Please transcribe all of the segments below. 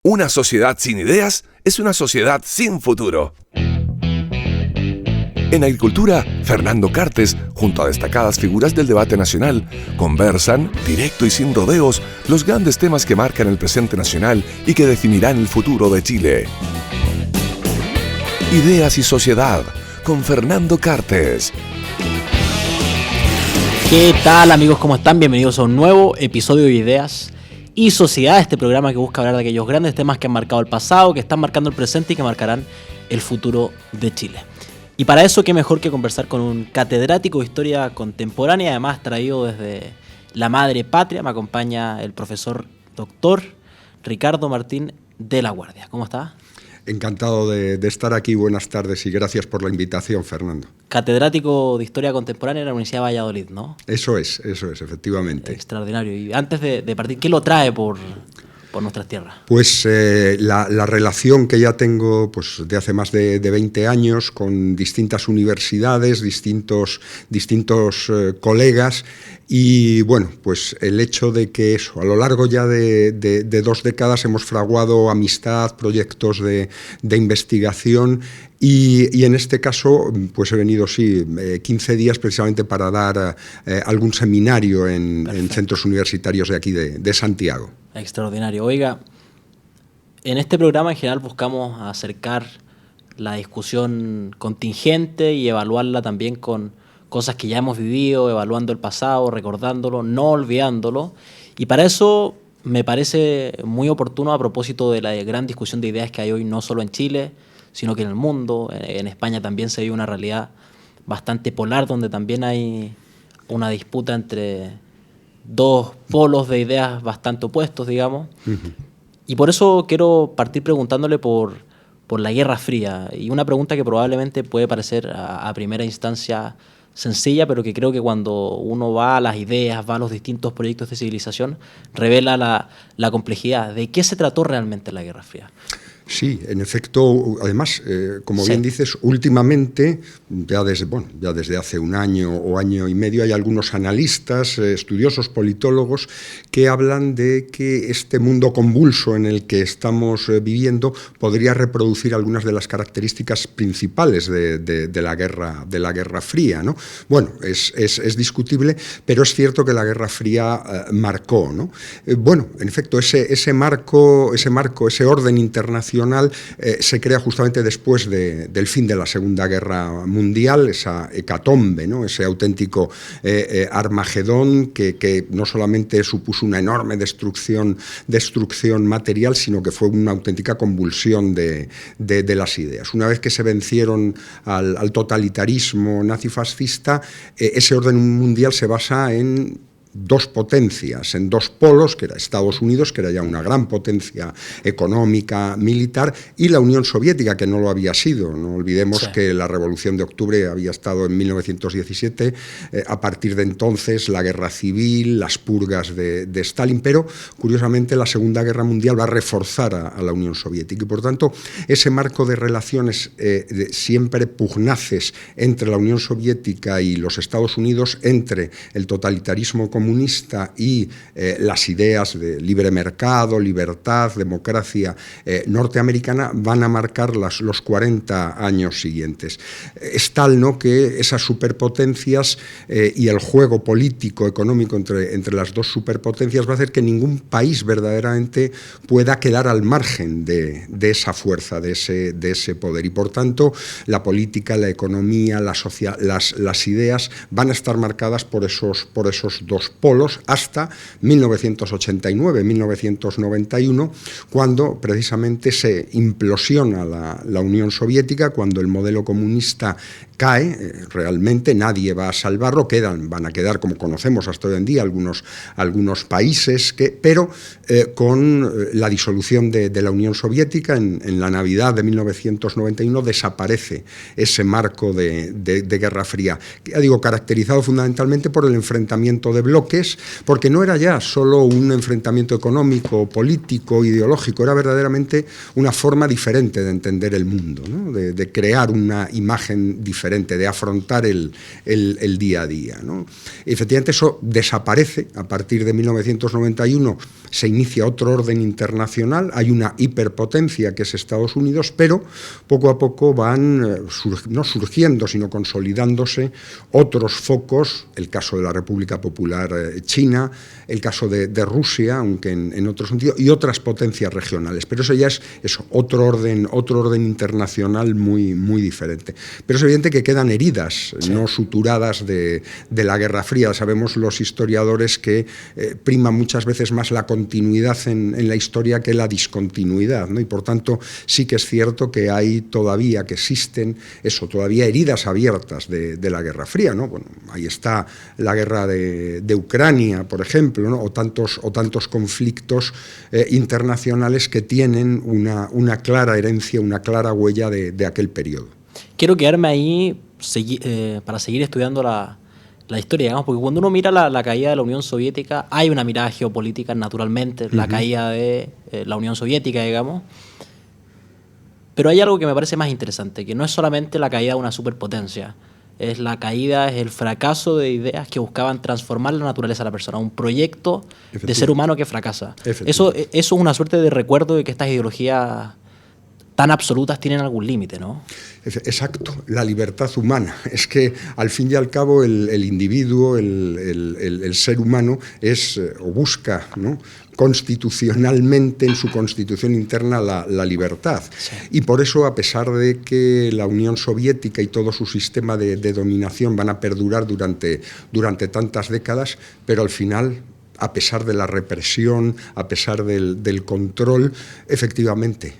Una sociedad sin ideas es una sociedad sin futuro. En Agricultura, Fernando Cartes, junto a destacadas figuras del debate nacional, conversan, directo y sin rodeos, los grandes temas que marcan el presente nacional y que definirán el futuro de Chile. Ideas y sociedad, con Fernando Cartes. ¿Qué tal, amigos? ¿Cómo están? Bienvenidos a un nuevo episodio de Ideas y Sociedad, este programa que busca hablar de aquellos grandes temas que han marcado el pasado, que están marcando el presente y que marcarán el futuro de Chile. Y para eso, qué mejor que conversar con un catedrático de Historia Contemporánea, además traído desde la madre patria. Me acompaña el profesor doctor Ricardo Martín de la Guardia. ¿Cómo está? Encantado de estar aquí. Buenas tardes y gracias por la invitación, Fernando. Catedrático de Historia Contemporánea en la Universidad de Valladolid, ¿no? Eso es, efectivamente. Extraordinario. Y antes de partir, ¿qué lo trae por nuestras tierras? Pues la relación que ya tengo pues, de hace más de 20 años con distintas universidades, distintos colegas, y bueno, pues el hecho de que eso, a lo largo ya de 2 décadas hemos fraguado amistad, proyectos de investigación. Y en este caso, pues he venido, 15 días precisamente para dar algún seminario en centros universitarios de aquí de Santiago. Extraordinario. Oiga, en este programa en general buscamos acercar la discusión contingente y evaluarla también con cosas que ya hemos vivido, evaluando el pasado, recordándolo, no olvidándolo. Y para eso me parece muy oportuno, a propósito de la gran discusión de ideas que hay hoy, no solo en Chile, sino que en el mundo. En España también se vive una realidad bastante polar, donde también hay una disputa entre dos polos de ideas bastante opuestos, digamos. Uh-huh. Y por eso quiero partir preguntándole por la Guerra Fría, y una pregunta que probablemente puede parecer a primera instancia sencilla, pero que creo que cuando uno va a las ideas, va a los distintos proyectos de civilización, revela la complejidad. ¿De qué se trató realmente la Guerra Fría? Sí, en efecto, además, como bien dices, últimamente, ya desde hace un año o año y medio, hay algunos analistas, estudiosos, politólogos, que hablan de que este mundo convulso en el que estamos viviendo podría reproducir algunas de las características principales de la Guerra Fría, ¿no? Bueno, es discutible, pero es cierto que la Guerra Fría marcó, ¿no? Bueno, en efecto, ese marco, ese orden internacional se crea justamente después del fin de la Segunda Guerra Mundial, esa hecatombe, ¿no? Ese auténtico Armagedón que no solamente supuso una enorme destrucción material, sino que fue una auténtica convulsión de las ideas. Una vez que se vencieron al totalitarismo nazifascista, ese orden mundial se basa en 2 potencias, en 2 polos, que era Estados Unidos, que era ya una gran potencia económica, militar, y la Unión Soviética, que no lo había sido. No olvidemos que la Revolución de Octubre había estado en 1917, a partir de entonces la Guerra Civil, las purgas de Stalin, pero curiosamente la Segunda Guerra Mundial va a reforzar a la Unión Soviética, y por tanto ese marco de relaciones siempre pugnaces entre la Unión Soviética y los Estados Unidos, entre el totalitarismo comunista y las ideas de libre mercado, libertad, democracia norteamericana, van a marcar los 40 años siguientes. Es tal, ¿no?, que esas superpotencias y el juego político, económico entre las 2 superpotencias va a hacer que ningún país verdaderamente pueda quedar al margen de esa fuerza, de ese poder. Y por tanto, la política, la economía, las ideas van a estar marcadas por esos 2 polos hasta 1989-1991, cuando precisamente se implosiona la Unión Soviética, cuando el modelo comunista cae, realmente nadie va a salvarlo, van a quedar, como conocemos hasta hoy en día, algunos países, pero con la disolución de la Unión Soviética, en la Navidad de 1991, desaparece ese marco de Guerra Fría, ya digo, caracterizado fundamentalmente por el enfrentamiento de bloques bloques, porque no era ya solo un enfrentamiento económico, político, ideológico, era verdaderamente una forma diferente de entender el mundo, ¿no? de crear una imagen diferente, de afrontar el día a día, ¿no? Efectivamente, eso desaparece a partir de 1991, se inicia otro orden internacional, hay una hiperpotencia que es Estados Unidos, pero poco a poco van no surgiendo, sino consolidándose otros focos, el caso de la República Popular China, el caso de Rusia, aunque en otro sentido, y otras potencias regionales. Pero eso ya es otro orden internacional muy, muy diferente. Pero es evidente que quedan heridas, sí, no suturadas de la Guerra Fría. Sabemos los historiadores que prima muchas veces más la continuidad en la historia que la discontinuidad, ¿no? Y por tanto sí que es cierto que hay todavía, que existen todavía heridas abiertas de la Guerra Fría, ¿no? Bueno, ahí está la guerra de Ucrania, por ejemplo, ¿no? o tantos conflictos internacionales que tienen una clara herencia, una clara huella de aquel periodo. Quiero quedarme ahí para seguir estudiando la historia, digamos, porque cuando uno mira la caída de la Unión Soviética, hay una mirada geopolítica naturalmente, la caída de la Unión Soviética, digamos, pero hay algo que me parece más interesante, que no es solamente la caída de una superpotencia, es el fracaso de ideas que buscaban transformar la naturaleza de la persona, un proyecto de ser humano que fracasa. Eso es una suerte de recuerdo de que estas ideologías tan absolutas tienen algún límite, ¿no? Exacto, la libertad humana. Es que al fin y al cabo el individuo, el ser humano o busca, ¿no?, constitucionalmente, en su constitución interna, la libertad. Sí. Y por eso, a pesar de que la Unión Soviética y todo su sistema de dominación van a perdurar durante tantas décadas, pero al final, a pesar de la represión, a pesar del control, efectivamente,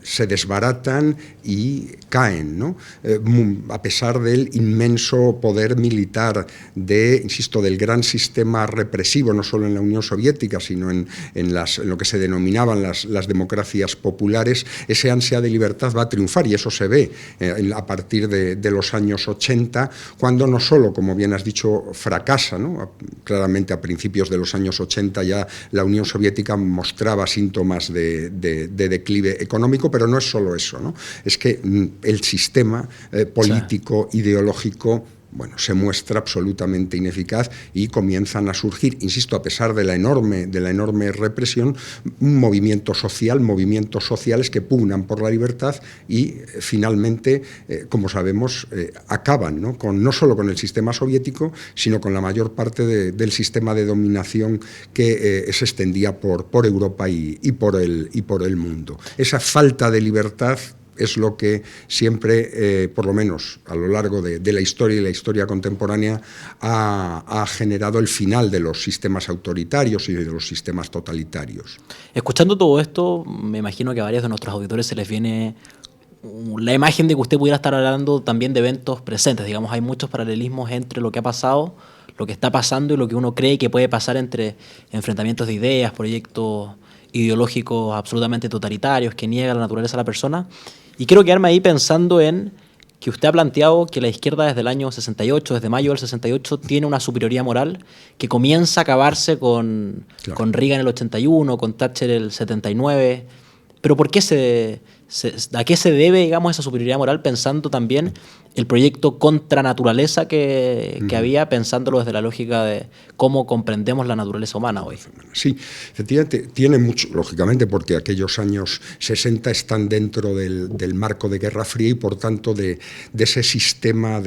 se desbaratan y caen, ¿no? A pesar del inmenso poder militar del gran sistema represivo, no solo en la Unión Soviética, sino en lo que se denominaban las democracias populares, ese ansia de libertad va a triunfar, y eso se ve a partir de los años 80, cuando no solo, como bien has dicho, fracasa, ¿no? Claramente a principios de los años 80 ya la Unión Soviética mostraba síntomas de declive económico, pero no es solo eso, ¿no? Es que el sistema político, ideológico, bueno, se muestra absolutamente ineficaz y comienzan a surgir, insisto, a pesar de la enorme represión, movimientos sociales que pugnan por la libertad y finalmente, como sabemos, acaban, ¿no?, no solo con el sistema soviético, sino con la mayor parte del sistema de dominación que se extendía por Europa y por el mundo. Esa falta de libertad es lo que siempre, por lo menos a lo largo de la historia y la historia contemporánea, ha generado el final de los sistemas autoritarios y de los sistemas totalitarios. Escuchando todo esto, me imagino que a varios de nuestros auditores se les viene la imagen de que usted pudiera estar hablando también de eventos presentes. Digamos, hay muchos paralelismos entre lo que ha pasado, lo que está pasando y lo que uno cree que puede pasar entre enfrentamientos de ideas, proyectos ideológicos absolutamente totalitarios que niegan la naturaleza de la persona. Y quiero quedarme ahí pensando en que usted ha planteado que la izquierda desde el año 68, desde mayo del 68, tiene una superioridad moral que comienza a acabarse con Reagan en el 81, con Thatcher en el 79. Pero ¿por qué ¿a qué se debe, digamos, esa superioridad moral, pensando también el proyecto contra naturaleza que había, pensándolo desde la lógica de cómo comprendemos la naturaleza humana hoy? Sí, efectivamente, tiene mucho, lógicamente, porque aquellos años 60 están dentro del marco de Guerra Fría y, por tanto, de ese sistema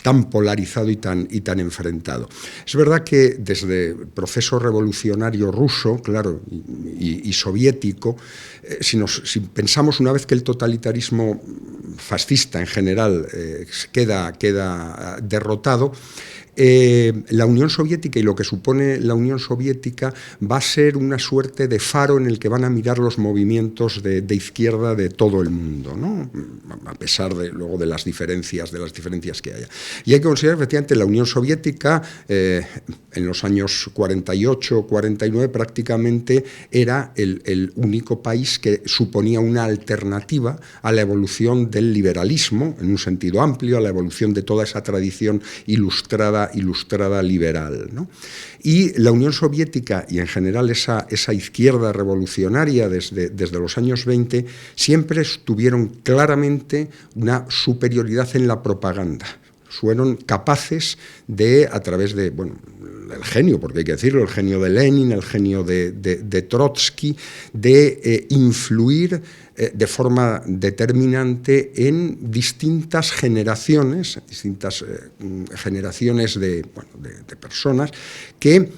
tan polarizado y tan enfrentado. Es verdad que desde el proceso revolucionario ruso, claro, y soviético, si pensamos una vez que el totalitarismo fascista en general queda derrotado, la Unión Soviética y lo que supone la Unión Soviética va a ser una suerte de faro en el que van a mirar los movimientos de izquierda de todo el mundo, ¿no?, a pesar luego de las diferencias que haya. Y hay que considerar efectivamente la Unión Soviética en los años 48, 49 prácticamente era el único país que suponía una alternativa a la evolución del liberalismo en un sentido amplio, a la evolución de toda esa tradición ilustrada ilustrada liberal, ¿no? Y la Unión Soviética y en general esa izquierda revolucionaria desde los años 20 siempre tuvieron claramente una superioridad en la propaganda. Fueron capaces de, a través de, bueno, el genio, porque hay que decirlo, el genio de Lenin, el genio de Trotsky, de influir de forma determinante en distintas generaciones de personas que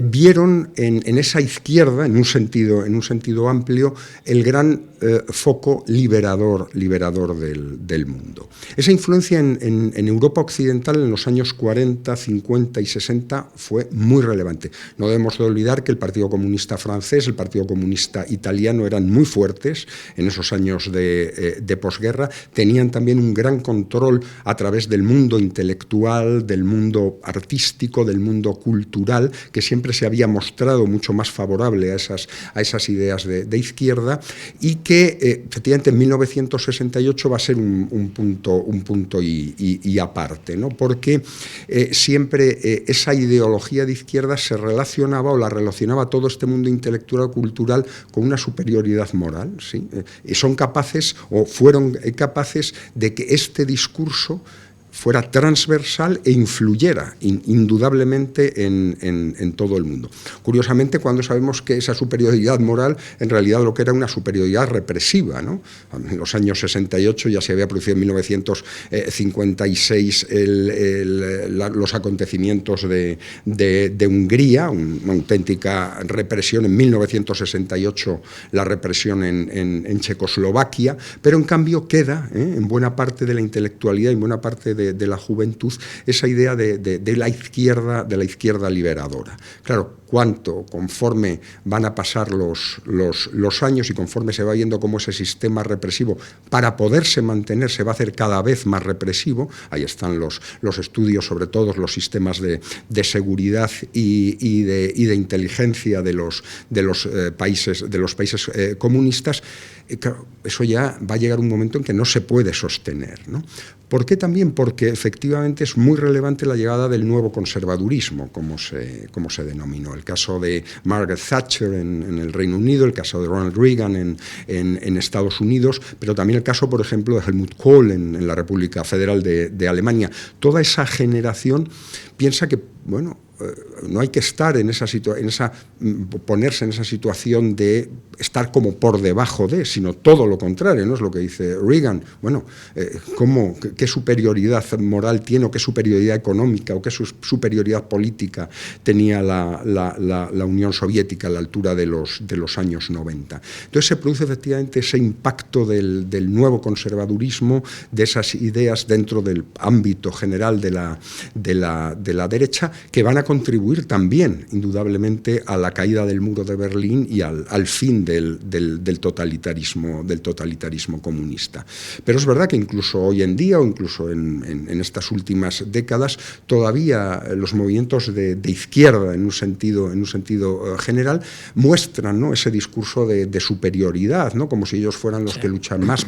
vieron en esa izquierda, en un sentido amplio, el gran foco liberador del mundo. Esa influencia en Europa occidental en los años 40, 50 y 60 fue muy relevante. No debemos de olvidar que el Partido Comunista francés, el Partido Comunista italiano eran muy fuertes en esos años de posguerra, tenían también un gran control a través del mundo intelectual, del mundo artístico, del mundo cultural, que siempre se había mostrado mucho más favorable a esas ideas de izquierda, y que efectivamente en 1968 va a ser un punto y aparte, ¿no? Porque siempre esa ideología de izquierda se relacionaba, o la relacionaba todo este mundo intelectual cultural con una superioridad moral, ¿sí? Son capaces, o fueron capaces, de que este discurso fuera transversal e influyera indudablemente en todo el mundo. Curiosamente, cuando sabemos que esa superioridad moral en realidad lo que era una superioridad represiva, ¿no? En los años 68 ya se había producido en 1956 los acontecimientos de Hungría, una auténtica represión. En 1968 la represión en Checoslovaquia, pero en cambio queda en buena parte de la intelectualidad y en buena parte de la juventud esa idea de la izquierda liberadora. Claro, conforme van a pasar los años y conforme se va viendo cómo ese sistema represivo, para poderse mantener, se va a hacer cada vez más represivo. Ahí están los estudios sobre todos los sistemas de seguridad y de inteligencia de los países comunistas. Claro, eso ya va a llegar un momento en que no se puede sostener, ¿no? ¿Por qué también? Porque efectivamente es muy relevante la llegada del nuevo conservadurismo, como se denominó. El caso de Margaret Thatcher en el Reino Unido, el caso de Ronald Reagan en Estados Unidos, pero también el caso, por ejemplo, de Helmut Kohl en la República Federal de Alemania. Toda esa generación piensa que, bueno, no hay que estar ponerse en esa situación de estar como por debajo de, sino todo lo contrario, ¿no? Es lo que dice Reagan. Bueno, ¿qué superioridad moral tiene, o qué superioridad económica, o qué superioridad política tenía la Unión Soviética a la altura de los años 90? Entonces se produce efectivamente ese impacto del nuevo conservadurismo, de esas ideas dentro del ámbito general de la derecha, que van a contribuir también, indudablemente, a la caída del muro de Berlín y al fin del totalitarismo comunista. Pero es verdad que incluso hoy en día, o incluso en estas últimas décadas, todavía los movimientos de izquierda, en un sentido general, muestran, ¿no?, ese discurso de superioridad, ¿no?, como si ellos fueran los que luchan más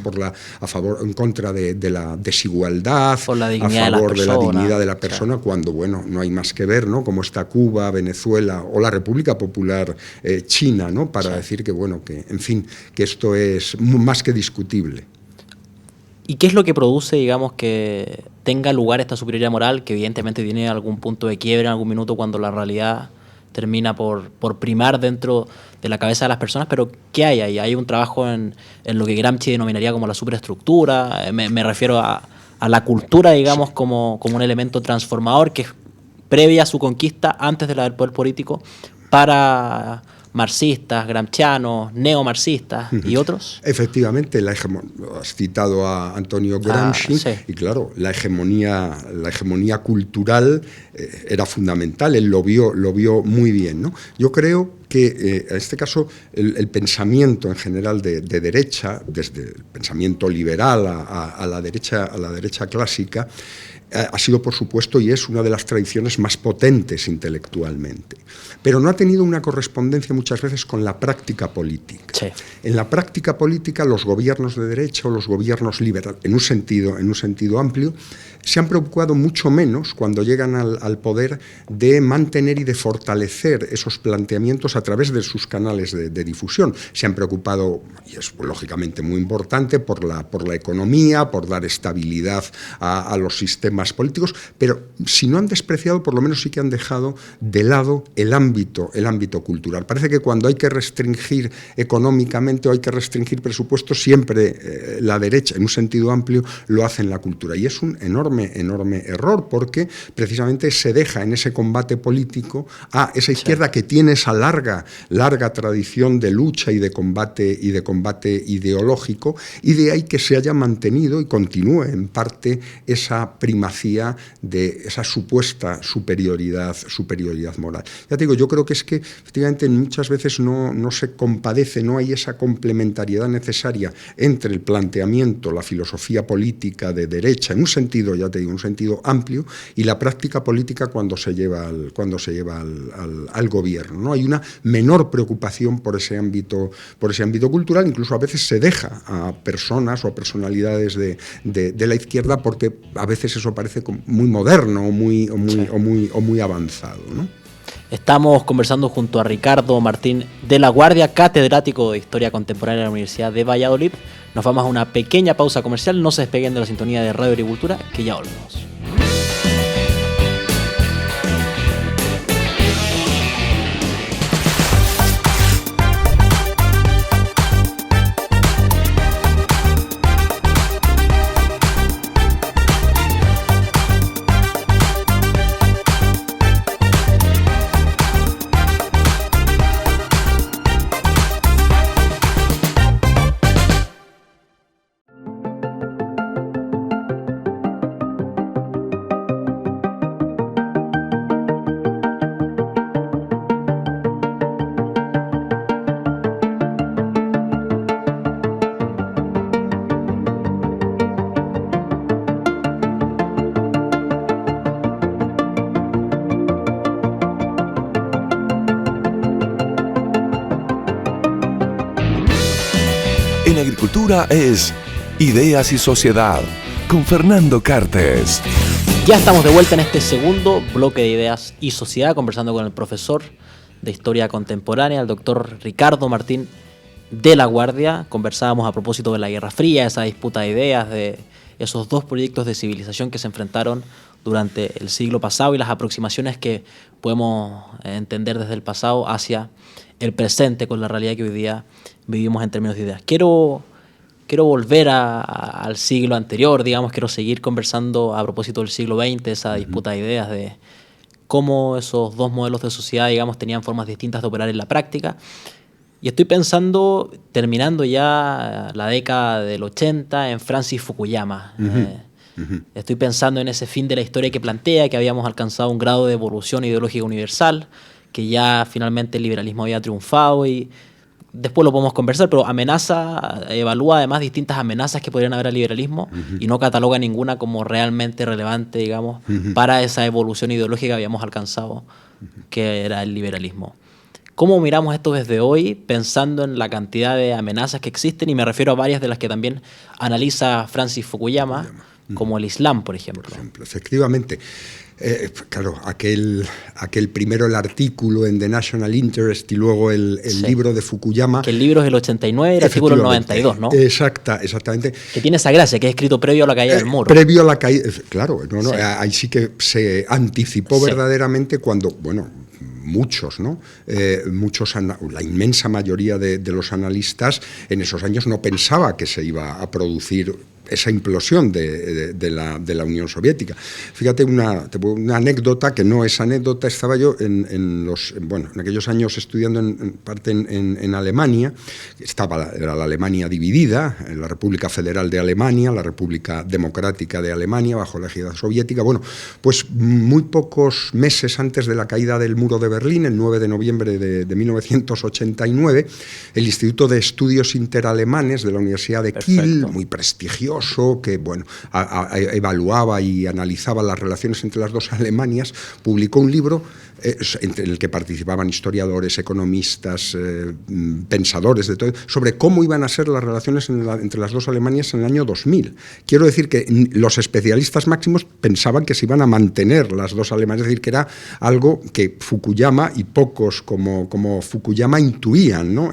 en contra de la desigualdad, a favor de la dignidad de la persona, cuando, bueno, no hay más que ver, ¿no?, como está Cuba, Venezuela o la República Popular China, ¿no?, para decir que, bueno, que, en fin, que esto es más que discutible. ¿Y qué es lo que produce, digamos, que tenga lugar esta superioridad moral, que evidentemente tiene algún punto de quiebre en algún minuto cuando la realidad termina por primar dentro de la cabeza de las personas? Pero ¿qué hay ahí? Hay un trabajo en lo que Gramsci denominaría como la superestructura. Me refiero a la cultura, digamos, como un elemento transformador que es previa a su conquista, antes de la del poder político, para marxistas, gramscianos, neomarxistas y otros. Efectivamente, has citado a Antonio Gramsci, sí. Y claro, la hegemonía cultural era fundamental. Él lo vio muy bien, ¿no? Yo creo que en este caso el pensamiento en general de derecha, desde el pensamiento liberal a la derecha clásica, ha sido, por supuesto, y es una de las tradiciones más potentes intelectualmente. Pero no ha tenido una correspondencia muchas veces con la práctica política. Sí. En la práctica política, los gobiernos de derecha o los gobiernos liberales, en un sentido amplio, se han preocupado mucho menos, cuando llegan al poder, de mantener y de fortalecer esos planteamientos a través de sus canales de difusión. Se han preocupado, y es lógicamente muy importante, por la economía, por dar estabilidad a los sistemas políticos, pero si no han despreciado, por lo menos sí que han dejado de lado el ámbito cultural. Parece que cuando hay que restringir económicamente o hay que restringir presupuestos, siempre la derecha, en un sentido amplio, lo hace en la cultura. Y es un enorme error, porque precisamente se deja en ese combate político a esa izquierda que tiene esa larga tradición de lucha y de combate ideológico, y de ahí que se haya mantenido y continúe en parte esa primacía de esa supuesta superioridad moral. Ya te digo, yo creo que es que efectivamente muchas veces no se compadece, no hay esa complementariedad necesaria entre el planteamiento, la filosofía política de derecha, en un sentido, ya te digo, un sentido amplio, y la práctica política cuando se lleva al gobierno, ¿no? Hay una menor preocupación por ese ámbito cultural, incluso a veces se deja a personas o a personalidades de la izquierda, porque a veces eso parece muy moderno o muy avanzado, ¿no? Estamos conversando junto a Ricardo Martín de la Guardia, catedrático de Historia Contemporánea de la Universidad de Valladolid. Nos vamos a una pequeña pausa comercial, no se despeguen de la sintonía de Radio Agricultura, que ya volvemos. En Agricultura es Ideas y Sociedad, con Fernando Cartes. Ya estamos de vuelta en este segundo bloque de Ideas y Sociedad, conversando con el profesor de Historia Contemporánea, el doctor Ricardo Martín de la Guardia. Conversábamos a propósito de la Guerra Fría, esa disputa de ideas, de esos dos proyectos de civilización que se enfrentaron durante el siglo pasado y las aproximaciones que podemos entender desde el pasado hacia el presente con la realidad que hoy día vivimos en términos de ideas. Quiero volver al siglo anterior, digamos, quiero seguir conversando a propósito del siglo XX, esa disputa de ideas de cómo esos dos modelos de sociedad, digamos, tenían formas distintas de operar en la práctica. Y estoy pensando, terminando ya la década del 80, en Francis Fukuyama. Estoy pensando en ese fin de la historia que plantea, que habíamos alcanzado un grado de evolución ideológica universal, que ya finalmente el liberalismo había triunfado, y después lo podemos conversar, pero evalúa además distintas amenazas que podrían haber al liberalismo y no cataloga ninguna como realmente relevante, digamos, para esa evolución ideológica que habíamos alcanzado, que era el liberalismo. ¿Cómo miramos esto desde hoy, pensando en la cantidad de amenazas que existen? Y me refiero a varias de las que también analiza Francis Fukuyama, como el Islam, por ejemplo. Efectivamente. Claro, aquel primero el artículo en The National Interest y luego el libro de Fukuyama. Que el libro es el 89 y el artículo el 92, ¿no? Exactamente. Que tiene esa gracia, que es escrito previo a la caída del muro. Previo a la caída, claro, sí. Ahí sí que se anticipó verdaderamente cuando, muchos, ¿no? La inmensa mayoría de los analistas en esos años no pensaba que se iba a producir esa implosión de la Unión Soviética. Fíjate una anécdota que no es anécdota. Estaba yo en aquellos años estudiando en parte en Alemania. Era la Alemania dividida, en la República Federal de Alemania, la República Democrática de Alemania, bajo la égida soviética. Bueno, pues muy pocos meses antes de la caída del muro de Berlín, el 9 de noviembre de 1989, el Instituto de Estudios Interalemanes de la Universidad de Kiel, muy prestigioso, estudioso que bueno, evaluaba y analizaba las relaciones entre las dos Alemanias, publicó un libro en el que participaban historiadores, economistas, pensadores de todo, sobre cómo iban a ser las relaciones entre las dos Alemanias en el año 2000. Quiero decir que los especialistas máximos pensaban que se iban a mantener las dos Alemanias, es decir, que era algo que Fukuyama y pocos como Fukuyama intuían, ¿no?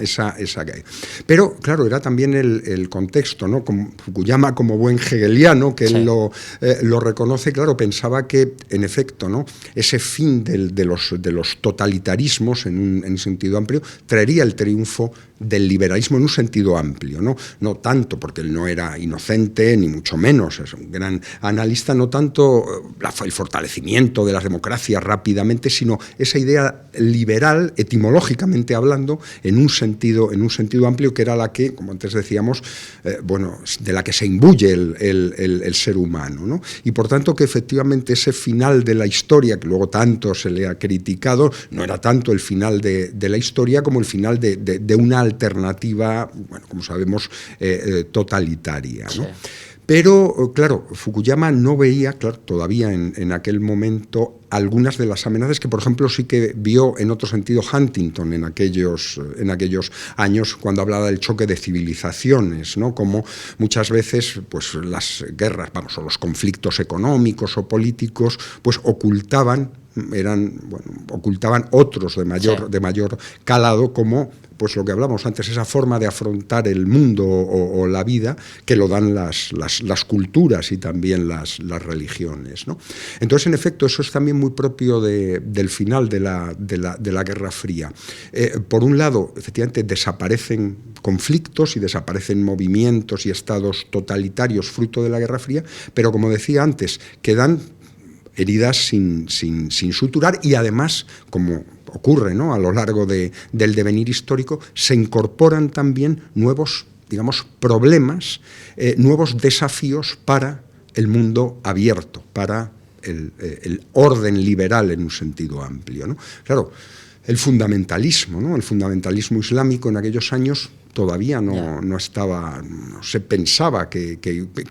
Pero, claro, era también el contexto, ¿no? Como Fukuyama, como buen hegeliano, que él lo reconoce, claro, pensaba que, en efecto, ¿no? Ese fin de los totalitarismos, en un sentido amplio, traería el triunfo del liberalismo en un sentido amplio, no tanto porque él no era inocente, ni mucho menos, es un gran analista, no tanto el fortalecimiento de las democracias rápidamente, sino esa idea liberal, etimológicamente hablando, en un sentido amplio, que era la que, como antes decíamos, de la que se imbuye el ser humano, ¿no? Y por tanto que efectivamente ese final de la historia, que luego tanto se le ha criticado, no era tanto el final de la historia como el final de una alternativa, bueno, como sabemos, totalitaria, ¿no? Sí. Pero, claro, Fukuyama no veía, claro, todavía en aquel momento, algunas de las amenazas que, por ejemplo, sí que vio en otro sentido Huntington en aquellos años, cuando hablaba del choque de civilizaciones, ¿no? Como muchas veces pues, las guerras, o los conflictos económicos o políticos, pues ocultaban otros de mayor calado, como pues lo que hablamos antes, esa forma de afrontar el mundo o la vida que lo dan las culturas y también las religiones, ¿no? Entonces, en efecto, eso es también muy propio del final de la Guerra Fría. Por un lado, efectivamente, desaparecen conflictos y desaparecen movimientos y estados totalitarios fruto de la Guerra Fría, pero, como decía antes, quedan heridas sin suturar y, además, como ocurre, ¿no?, a lo largo del devenir histórico, se incorporan también nuevos, digamos, problemas, nuevos desafíos para el mundo abierto, para el orden liberal en un sentido amplio, ¿no? Claro, el fundamentalismo, ¿no? El fundamentalismo islámico en aquellos años todavía no estaba, no se pensaba que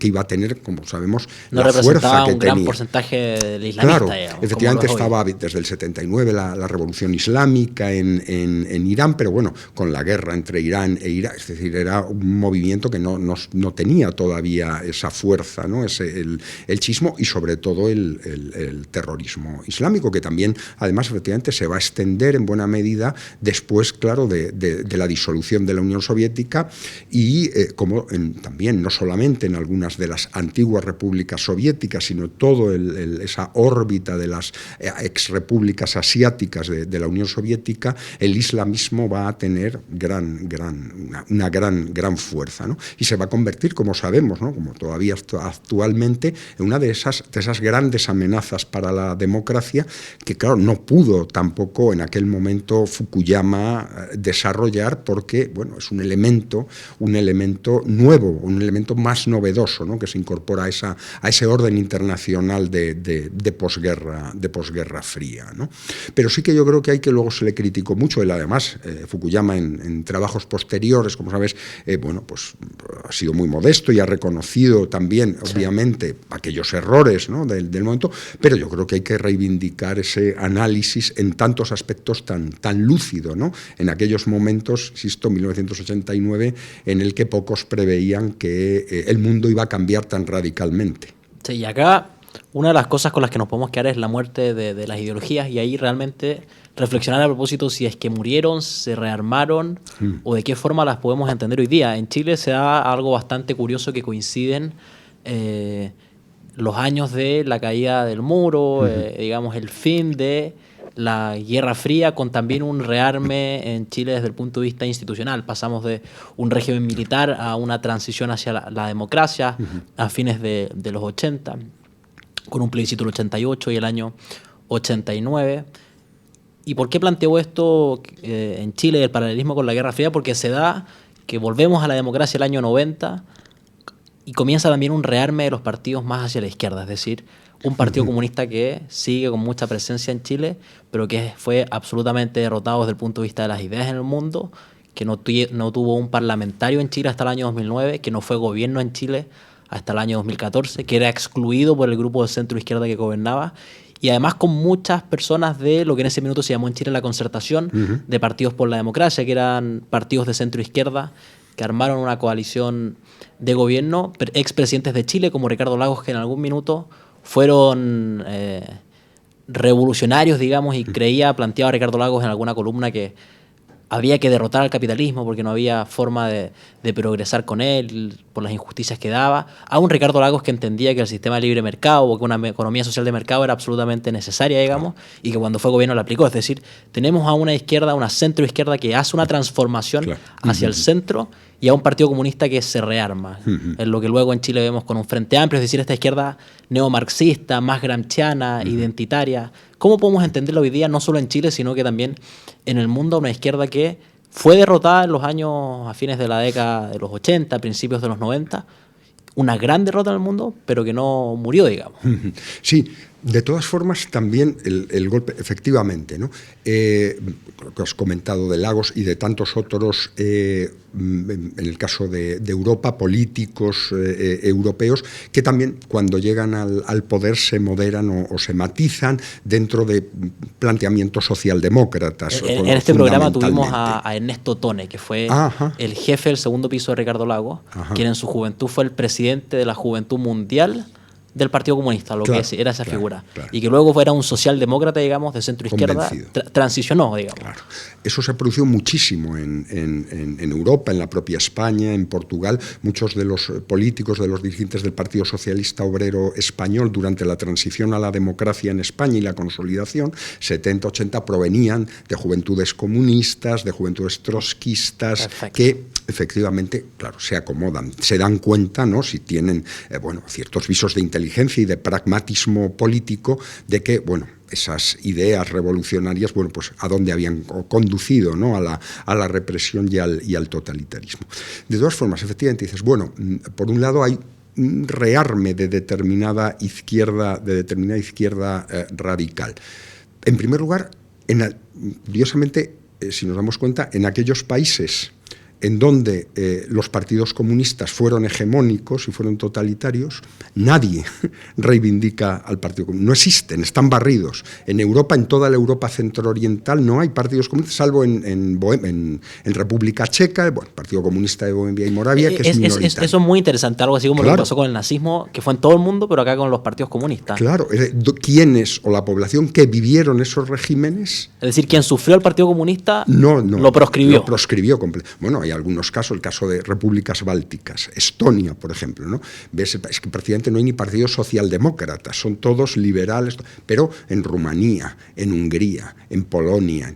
iba a tener, como sabemos, no la fuerza que un tenía. gran porcentaje del islamista. Claro, digamos, efectivamente estaba desde el 79 la revolución islámica en Irán, pero bueno, con la guerra entre Irán e Irak, es decir, era un movimiento que no tenía todavía esa fuerza, ¿no? El chiismo y sobre todo el terrorismo islámico, que también, además, efectivamente, se va a extender en buena medida después, claro, de la disolución de la Unión Soviética y también, no solamente en algunas de las antiguas repúblicas soviéticas, sino toda esa órbita de las exrepúblicas asiáticas de la Unión Soviética, el islamismo va a tener una gran fuerza, ¿no? Y se va a convertir, como sabemos, ¿no?, como todavía actualmente, en una de esas grandes amenazas para la democracia que, claro, no pudo tampoco en aquel momento Fukuyama desarrollar, porque, bueno, es un elemento nuevo, un elemento más novedoso, ¿no?, que se incorpora a ese orden internacional de posguerra fría, ¿no? Pero sí que yo creo que luego se le criticó mucho. Él, además, Fukuyama en trabajos posteriores, como sabes, pues ha sido muy modesto y ha reconocido también, obviamente, aquellos errores, ¿no?, del momento, pero yo creo que hay que reivindicar ese análisis en tantos aspectos tan lúcido, ¿no?, en aquellos momentos, insisto, 1989, en el que pocos preveían que el mundo iba a cambiar tan radicalmente. Sí, y acá una de las cosas con las que nos podemos quedar es la muerte de las ideologías, y ahí realmente reflexionar a propósito si es que murieron, se rearmaron o de qué forma las podemos entender hoy día. En Chile se da algo bastante curioso, que coinciden los años de la caída del muro, digamos el fin de la Guerra Fría, con también un rearme en Chile desde el punto de vista institucional. Pasamos de un régimen militar a una transición hacia la democracia a fines de los 80, con un plebiscito el 88 y el año 89. ¿Y por qué planteo esto en Chile, el paralelismo con la Guerra Fría? Porque se da que volvemos a la democracia el año 90 y comienza también un rearme de los partidos más hacia la izquierda, es decir, un partido comunista que sigue con mucha presencia en Chile, pero que fue absolutamente derrotado desde el punto de vista de las ideas en el mundo, que no tuvo un parlamentario en Chile hasta el año 2009, que no fue gobierno en Chile hasta el año 2014, que era excluido por el grupo de centro-izquierda que gobernaba, y además con muchas personas de lo que en ese minuto se llamó en Chile la concertación, de partidos por la democracia, que eran partidos de centro-izquierda que armaron una coalición de gobierno, expresidentes de Chile como Ricardo Lagos, que en algún minuto fueron revolucionarios, digamos, y planteaba Ricardo Lagos en alguna columna que había que derrotar al capitalismo porque no había forma de progresar con él por las injusticias que daba. A un Ricardo Lagos que entendía que el sistema de libre mercado o que una economía social de mercado era absolutamente necesaria, digamos, y que cuando fue gobierno la aplicó. Es decir, tenemos a una izquierda, una centro-izquierda que hace una transformación hacia el centro, y a un partido comunista que se rearma. En lo que luego en Chile vemos con un Frente Amplio, es decir, esta izquierda neomarxista, más gramsciana, identitaria. ¿Cómo podemos entenderlo hoy día, no solo en Chile, sino que también en el mundo, una izquierda que fue derrotada en los años, a fines de la década de los 80, principios de los 90, una gran derrota en el mundo, pero que no murió, digamos? Sí, de todas formas también el golpe, efectivamente, ¿no? Lo que has comentado de Lagos y de tantos otros, en el caso de Europa, políticos europeos, que también cuando llegan al poder se moderan o se matizan dentro de planteamientos socialdemócratas. En este programa tuvimos a Ernesto Tone, que fue el jefe del segundo piso de Ricardo Lagos, quien en su juventud fue el presidente de la Juventud Mundial del Partido Comunista, lo que era esa figura. Y que luego fuera un socialdemócrata, digamos, de centro-izquierda, transicionó, digamos. Claro. Eso se produjo muchísimo en Europa, en la propia España, en Portugal. Muchos de los políticos, de los dirigentes del Partido Socialista Obrero Español durante la transición a la democracia en España y la consolidación, 70-80, provenían de juventudes comunistas, de juventudes trotskistas, que efectivamente, claro, se acomodan, se dan cuenta, ¿no?, si tienen ciertos visos de inteligencia y de pragmatismo político, de que, esas ideas revolucionarias, pues a dónde habían conducido, ¿no?, a la represión y al totalitarismo. De todas formas, efectivamente dices, por un lado hay un rearme de determinada izquierda radical. En primer lugar, curiosamente, si nos damos cuenta, en aquellos países en donde los partidos comunistas fueron hegemónicos y fueron totalitarios, nadie reivindica al Partido Comunista. No existen, están barridos. En Europa, en toda la Europa centrooriental, no hay partidos comunistas, salvo en República Checa, el Partido Comunista de Bohemia y Moravia, que es minoritario. Eso es muy interesante, algo así como lo que pasó con el nazismo, que fue en todo el mundo, pero acá con los partidos comunistas. Claro, ¿quiénes o la población que vivieron esos regímenes? Es decir, quien sufrió el Partido Comunista lo proscribió. Lo proscribió completamente. Hay algunos casos, el caso de repúblicas bálticas, Estonia, por ejemplo, ¿no? Es que prácticamente no hay ni partidos socialdemócratas, son todos liberales, pero en Rumanía, en Hungría, en Polonia,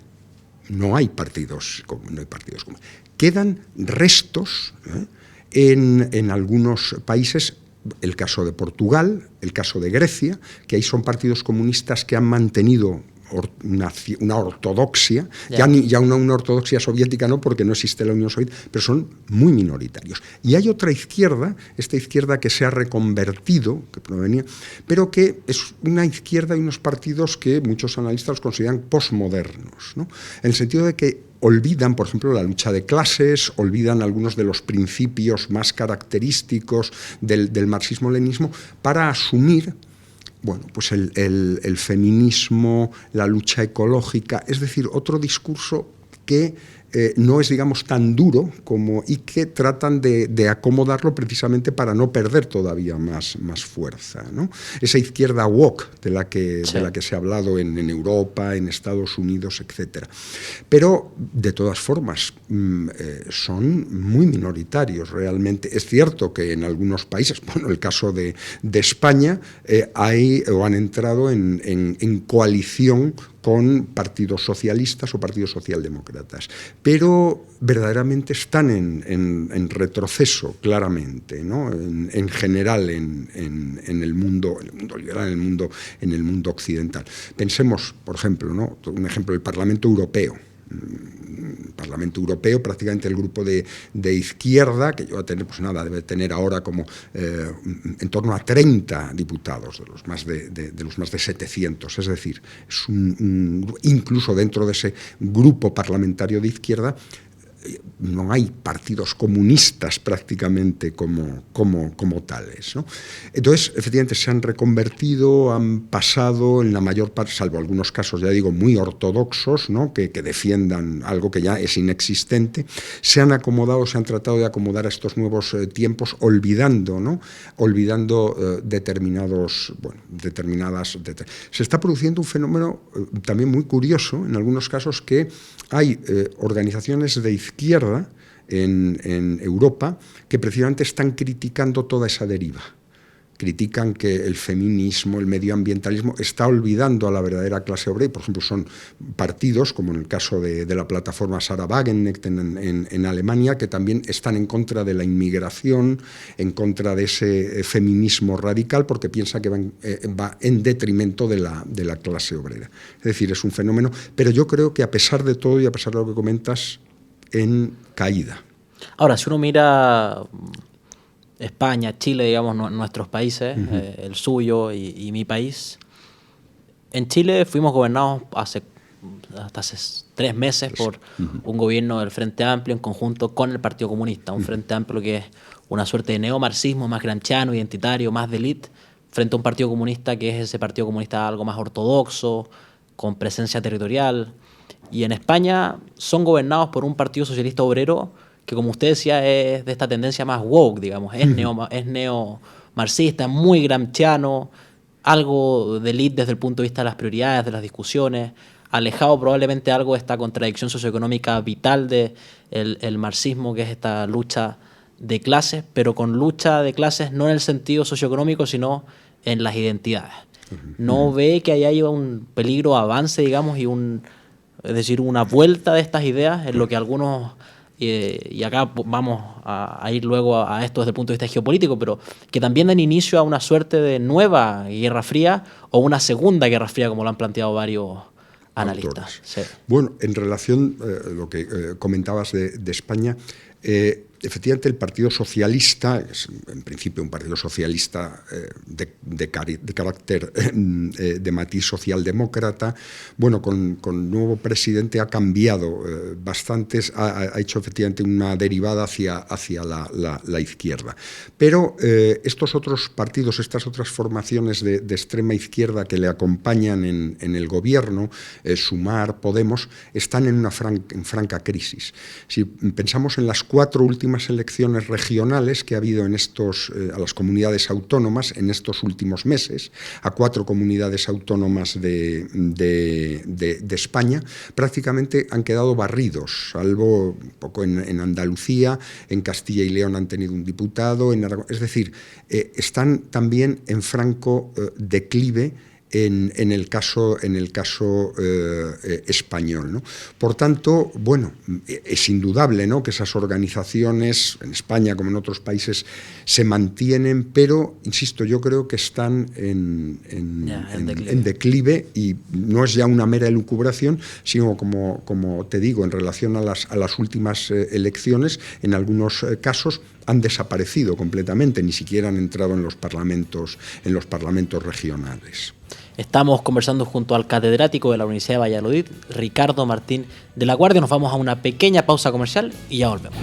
no hay partidos comunistas. Quedan restos en algunos países, el caso de Portugal, el caso de Grecia, que ahí son partidos comunistas que han mantenido una ortodoxia, ya una ortodoxia soviética no, porque no existe la Unión Soviética, pero son muy minoritarios. Y hay otra izquierda, esta izquierda que se ha reconvertido, que provenía, pero que es una izquierda y unos partidos que muchos analistas los consideran posmodernos, ¿no? En el sentido de que olvidan, por ejemplo, la lucha de clases, olvidan algunos de los principios más característicos del marxismo-leninismo para asumir pues el feminismo, la lucha ecológica, es decir, otro discurso que no es, digamos, tan duro y que tratan de acomodarlo precisamente para no perder todavía más fuerza, ¿no? Esa izquierda woke de la que se ha hablado en Europa, en Estados Unidos, etc. Pero, de todas formas, son muy minoritarios realmente. Es cierto que en algunos países, el caso de España, han entrado en coalición con partidos socialistas o partidos socialdemócratas, pero verdaderamente están en retroceso, claramente, ¿no? En general en el mundo liberal, en el mundo occidental. Pensemos, por ejemplo, ¿no?, un ejemplo, el Parlamento Europeo. Prácticamente el grupo de izquierda, que lleva a tener, debe tener ahora como en torno a 30 diputados, de los más de 700, es decir, es incluso dentro de ese grupo parlamentario de izquierda, no hay partidos comunistas prácticamente como tales, ¿no? Entonces, efectivamente, se han reconvertido, han pasado en la mayor parte, salvo algunos casos, ya digo, muy ortodoxos, ¿no? que defiendan algo que ya es inexistente, se han acomodado, se han tratado de acomodar a estos nuevos tiempos, olvidando determinadas... Se está produciendo un fenómeno también muy curioso, en algunos casos, que hay organizaciones de izquierda en Europa que precisamente están criticando toda esa deriva. Critican que el feminismo, el medioambientalismo está olvidando a la verdadera clase obrera. Por ejemplo, son partidos, como en el caso de la plataforma Sarah Wagenknecht en Alemania, que también están en contra de la inmigración, en contra de ese feminismo radical, porque piensa que va en detrimento de la clase obrera. Es decir, es un fenómeno, pero yo creo que a pesar de todo y a pesar de lo que comentas, en caída. Ahora, si uno mira España, Chile, digamos, nuestros países, el suyo y mi país, en Chile fuimos gobernados hasta hace 3 meses por un gobierno del Frente Amplio en conjunto con el Partido Comunista, un Frente Amplio que es una suerte de neomarxismo más gramsciano, identitario, más de élite, frente a un Partido Comunista que es ese Partido Comunista algo más ortodoxo, con presencia territorial. Y en España son gobernados por un Partido Socialista Obrero que, como usted decía, es de esta tendencia más woke, digamos, es neomarxista, muy gramsciano, algo de élite desde el punto de vista de las prioridades, de las discusiones, alejado probablemente algo de esta contradicción socioeconómica vital del marxismo, que es esta lucha de clases, pero con lucha de clases no en el sentido socioeconómico, sino en las identidades. No ve que ahí haya un peligro avance, digamos, es decir, una vuelta de estas ideas en lo que algunos, y acá vamos a ir luego a esto desde el punto de vista geopolítico, pero que también dan inicio a una suerte de nueva Guerra Fría o una segunda Guerra Fría, como lo han planteado varios analistas. Sí. Bueno, en relación a lo que comentabas de España, efectivamente el Partido Socialista, es en principio un partido socialista de carácter de matiz socialdemócrata, bueno, con nuevo presidente ha cambiado bastantes, ha hecho efectivamente una derivada hacia la izquierda. Pero estos otros partidos, estas otras formaciones de extrema izquierda que le acompañan en el gobierno, Sumar, Podemos, están en franca crisis. Si pensamos en las 4 últimas elecciones regionales que ha habido en a las comunidades autónomas en estos últimos meses, a 4 comunidades autónomas de España, prácticamente han quedado barridos, salvo un poco en Andalucía, en Castilla y León han tenido un diputado, es decir, están también en franco declive en el caso español, ¿no? Por tanto, bueno, es indudable, ¿no?, que esas organizaciones en España como en otros países se mantienen, pero, insisto, yo creo que están en declive, y no es ya una mera elucubración, sino, como te digo, en relación a las últimas elecciones, en algunos casos han desaparecido completamente, ni siquiera han entrado en los parlamentos regionales. Estamos conversando junto al catedrático de la Universidad de Valladolid, Ricardo Martín de la Guardia. Nos vamos a una pequeña pausa comercial y ya volvemos.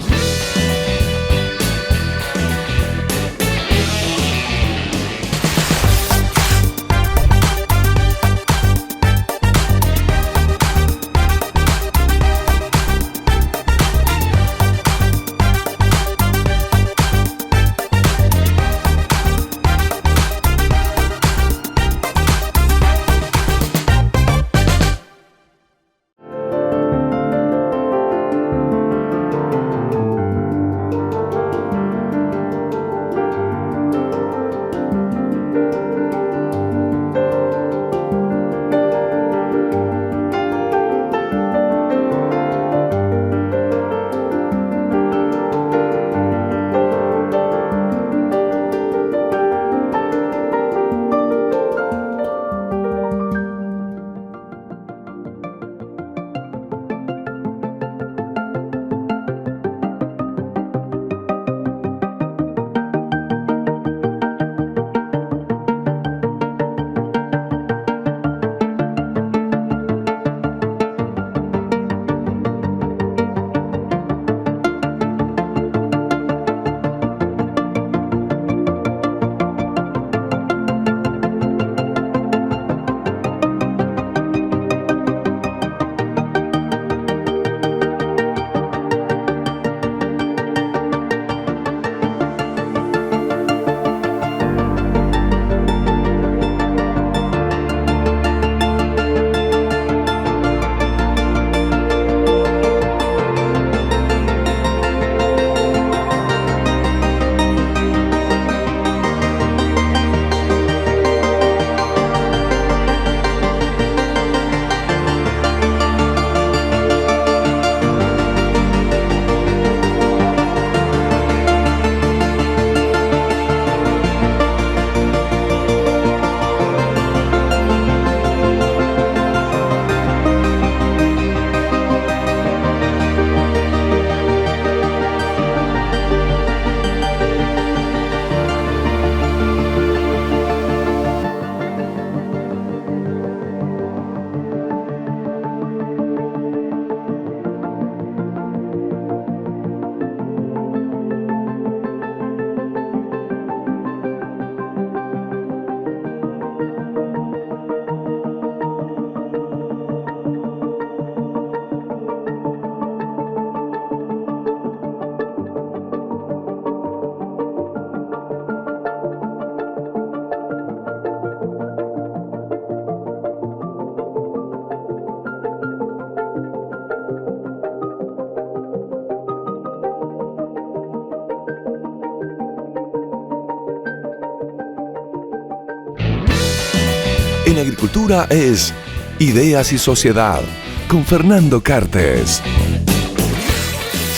en agricultura es Ideas y Sociedad con Fernando Cartes.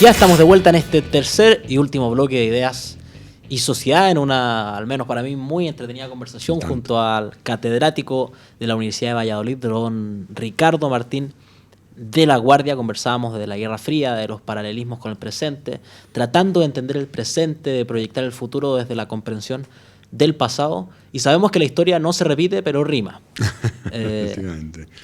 Ya estamos de vuelta en este tercer y último bloque de Ideas y Sociedad, en una, al menos para mí, muy entretenida conversación junto al catedrático de la Universidad de Valladolid, don Ricardo Martín de la Guardia. Conversábamos de la Guerra Fría, de los paralelismos con el presente, tratando de entender el presente, de proyectar el futuro desde la comprensión del pasado. Y sabemos que la historia no se repite, pero rima.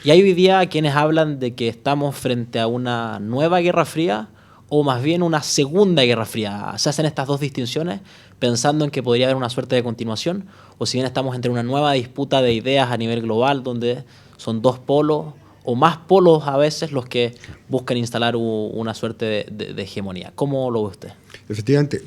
Y hay hoy día quienes hablan de que estamos frente a una nueva Guerra Fría, o más bien una segunda Guerra Fría. Se hacen estas dos distinciones pensando en que podría haber una suerte de continuación, o si bien estamos entre una nueva disputa de ideas a nivel global, donde son dos polos, o más polos a veces, los que buscan instalar una suerte de hegemonía. ¿Cómo lo ve usted? Efectivamente,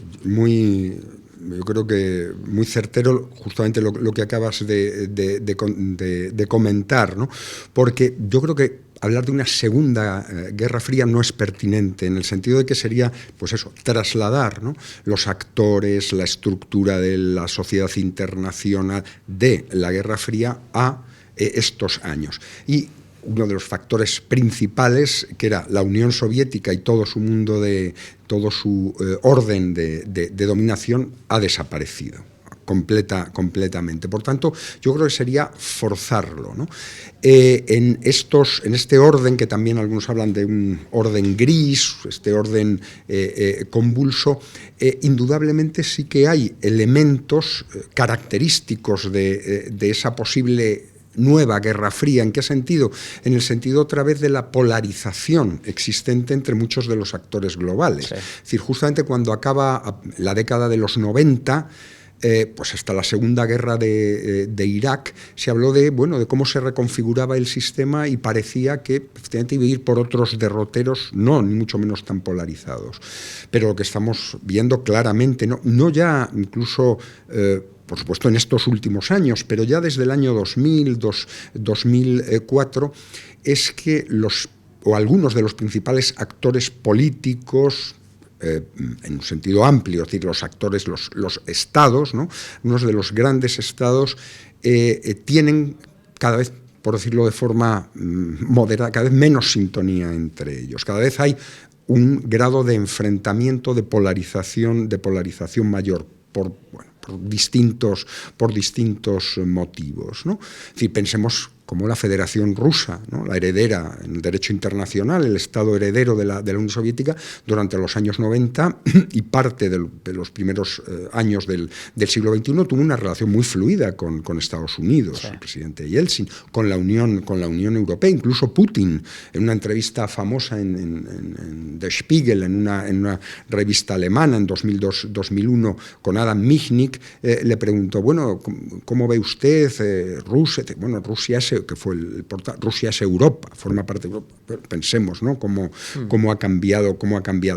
yo creo que muy certero justamente lo que acabas de comentar, ¿no? Porque yo creo que hablar de una segunda Guerra Fría no es pertinente, en el sentido de que sería, pues eso, trasladar, ¿no?, los actores, la estructura de la sociedad internacional de la Guerra Fría a estos años. Y uno de los factores principales, que era la Unión Soviética y todo su mundo, todo su orden de dominación, ha desaparecido completamente. Por tanto, yo creo que sería forzarlo, ¿no? En este orden, que también algunos hablan de un orden gris, este orden convulso, indudablemente sí que hay elementos característicos de esa posible nueva Guerra Fría. ¿En qué sentido? En el sentido, otra vez, de la polarización existente entre muchos de los actores globales. Sí. Es decir, justamente cuando acaba la década de los 90, pues hasta la Segunda Guerra de Irak, se habló de cómo se reconfiguraba el sistema, y parecía que efectivamente iba a ir por otros derroteros, no, ni mucho menos tan polarizados. Pero lo que estamos viendo claramente, no ya incluso por supuesto en estos últimos años, pero ya desde el año 2004, es que algunos de los principales actores políticos, en un sentido amplio, es decir, los actores, los estados, ¿no?, unos de los grandes estados, tienen cada vez, por decirlo de forma moderada, cada vez menos sintonía entre ellos. Cada vez hay un grado de enfrentamiento, de polarización mayor por distintos motivos, ¿no? Es decir, pensemos como la Federación Rusa, ¿no?, la heredera en el derecho internacional, el Estado heredero de la Unión Soviética, durante los años 90 y parte de los primeros años del siglo XXI, tuvo una relación muy fluida con Estados Unidos, sí, el presidente Yeltsin, con la Unión Europea. Incluso Putin, en una entrevista famosa en Der Spiegel, en una revista alemana en 2002-2001, con Adam Michnik, le preguntó, ¿cómo ve usted Rusia? Rusia es Europa, forma parte de Europa. Pero pensemos, ¿no?, cómo ha cambiado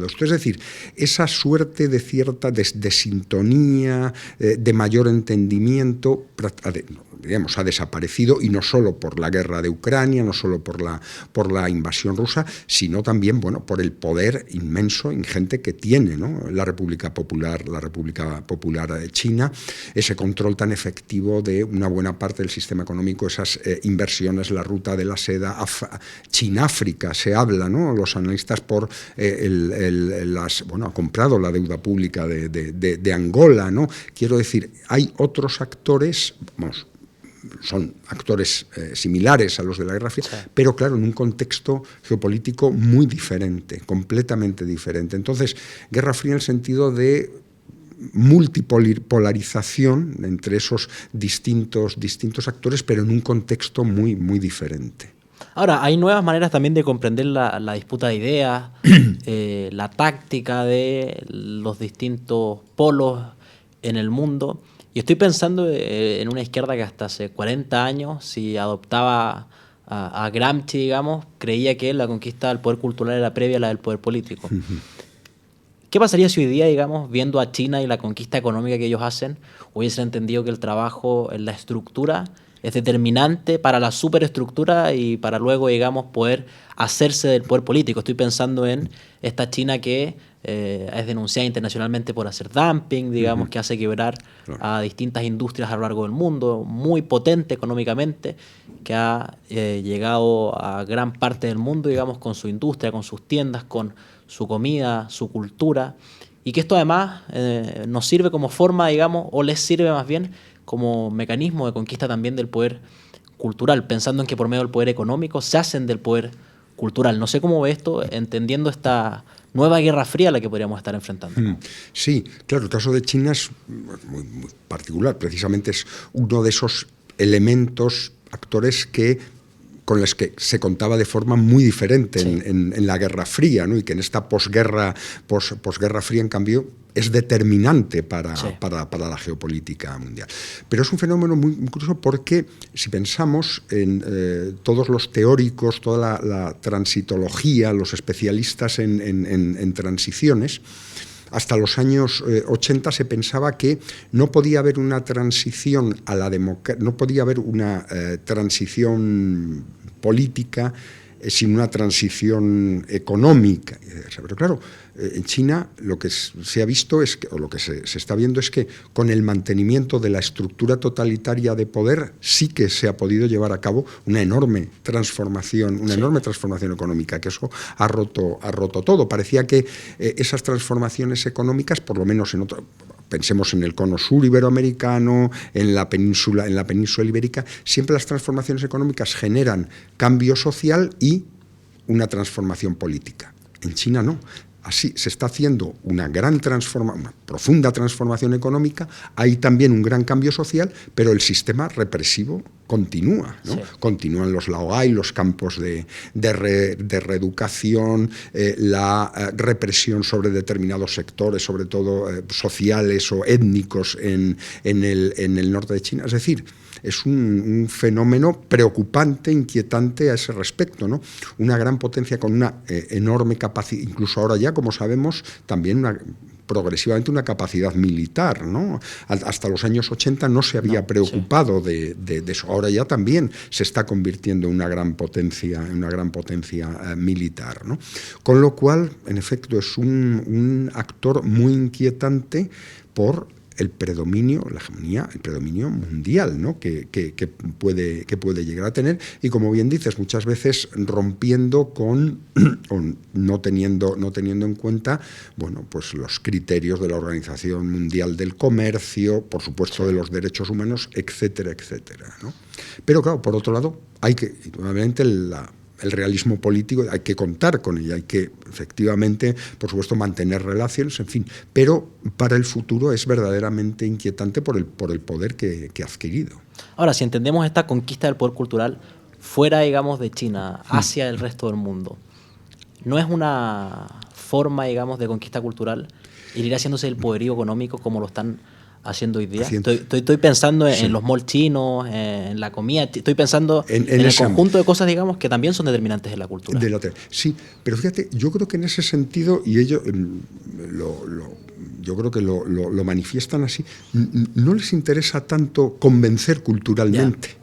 esto. Es decir, esa suerte de cierta desintonía, de mayor entendimiento, digamos, ha desaparecido, y no solo por la guerra de Ucrania, no solo por la invasión rusa, sino también, por el poder inmenso, ingente que tiene, ¿no?, la República Popular China, ese control tan efectivo de una buena parte del sistema económico, esas inversiones, la ruta de la seda, China-África, se habla, ¿no?, los analistas ha comprado la deuda pública de Angola, ¿no? Quiero decir, hay otros actores, son actores similares a los de la Guerra Fría, sí, pero claro, en un contexto geopolítico muy diferente, completamente diferente. Entonces, Guerra Fría en el sentido de multipolarización entre esos distintos actores, pero en un contexto muy, muy diferente. Ahora, hay nuevas maneras también de comprender la disputa de ideas, la táctica de los distintos polos en el mundo. Y estoy pensando en una izquierda que hasta hace 40 años, si adoptaba a Gramsci, digamos, creía que la conquista del poder cultural era previa a la del poder político. ¿Qué pasaría si hoy día, digamos, viendo a China y la conquista económica que ellos hacen, hubiesen entendido que el trabajo en la estructura es determinante para la superestructura y para luego, digamos, poder hacerse del poder político? Estoy pensando en esta China que es denunciada internacionalmente por hacer dumping, digamos, que hace quebrar a distintas industrias a lo largo del mundo, muy potente económicamente, que ha llegado a gran parte del mundo, digamos, con su industria, con sus tiendas, con su comida, su cultura, y que esto además nos sirve como forma, digamos, o les sirve más bien como mecanismo de conquista también del poder cultural, pensando en que por medio del poder económico se hacen del poder cultural. No sé cómo ve esto, entendiendo esta nueva guerra fría a la que podríamos estar enfrentando. Sí, claro, el caso de China es muy, muy particular. Precisamente es uno de esos elementos, actores con los que se contaba de forma muy diferente en la Guerra Fría, ¿no? Y que en esta posguerra fría, en cambio, es determinante para la geopolítica mundial. Pero es un fenómeno muy curioso porque, si pensamos en todos los teóricos, toda la transitología, los especialistas en transiciones, hasta los años 80 se pensaba que no podía haber una transición a la democracia, no podía haber una transición política sin una transición económica. Pero claro, en China lo que se ha visto es que, o lo que se está viendo es que con el mantenimiento de la estructura totalitaria de poder sí que se ha podido llevar a cabo una enorme transformación económica, que eso ha roto todo. Parecía que esas transformaciones económicas, por lo menos pensemos en el cono sur iberoamericano, en la península ibérica, siempre las transformaciones económicas generan cambio social y una transformación política. En China no. Así se está haciendo una profunda transformación económica, hay también un gran cambio social, pero el sistema represivo continúa, ¿no? Sí. Continúan los laogai, los campos de reeducación, la represión sobre determinados sectores, sobre todo sociales o étnicos en el norte de China. Es decir, es un fenómeno preocupante, inquietante a ese respecto, ¿no? Una gran potencia con una enorme capacidad, incluso ahora ya, como sabemos, también progresivamente una capacidad militar, ¿no? Hasta los años 80 no se había preocupado de eso. Ahora ya también se está convirtiendo en una gran potencia militar, ¿no? Con lo cual, en efecto, es un actor muy inquietante por el predominio, la hegemonía, el predominio mundial, ¿no? que puede llegar a tener, y como bien dices, muchas veces rompiendo con o no teniendo en cuenta, bueno, pues los criterios de la Organización Mundial del Comercio, por supuesto de los derechos humanos, etcétera, etcétera, ¿no? Pero claro, por otro lado, hay que, obviamente, el realismo político, hay que contar con ella, hay que efectivamente, por supuesto, mantener relaciones, en fin, pero para el futuro es verdaderamente inquietante por el poder que ha adquirido. Ahora, si entendemos esta conquista del poder cultural fuera, digamos, de China, hacia el resto del mundo, ¿no es una forma, digamos, de conquista cultural ir haciéndose el poderío económico como lo están haciendo hoy día? Estoy pensando en los malls chinos, en la comida, estoy pensando en el conjunto de cosas, digamos, que también son determinantes en la cultura. Sí, pero fíjate, yo creo que en ese sentido, y ellos yo creo que lo manifiestan así, no les interesa tanto convencer culturalmente. Ya.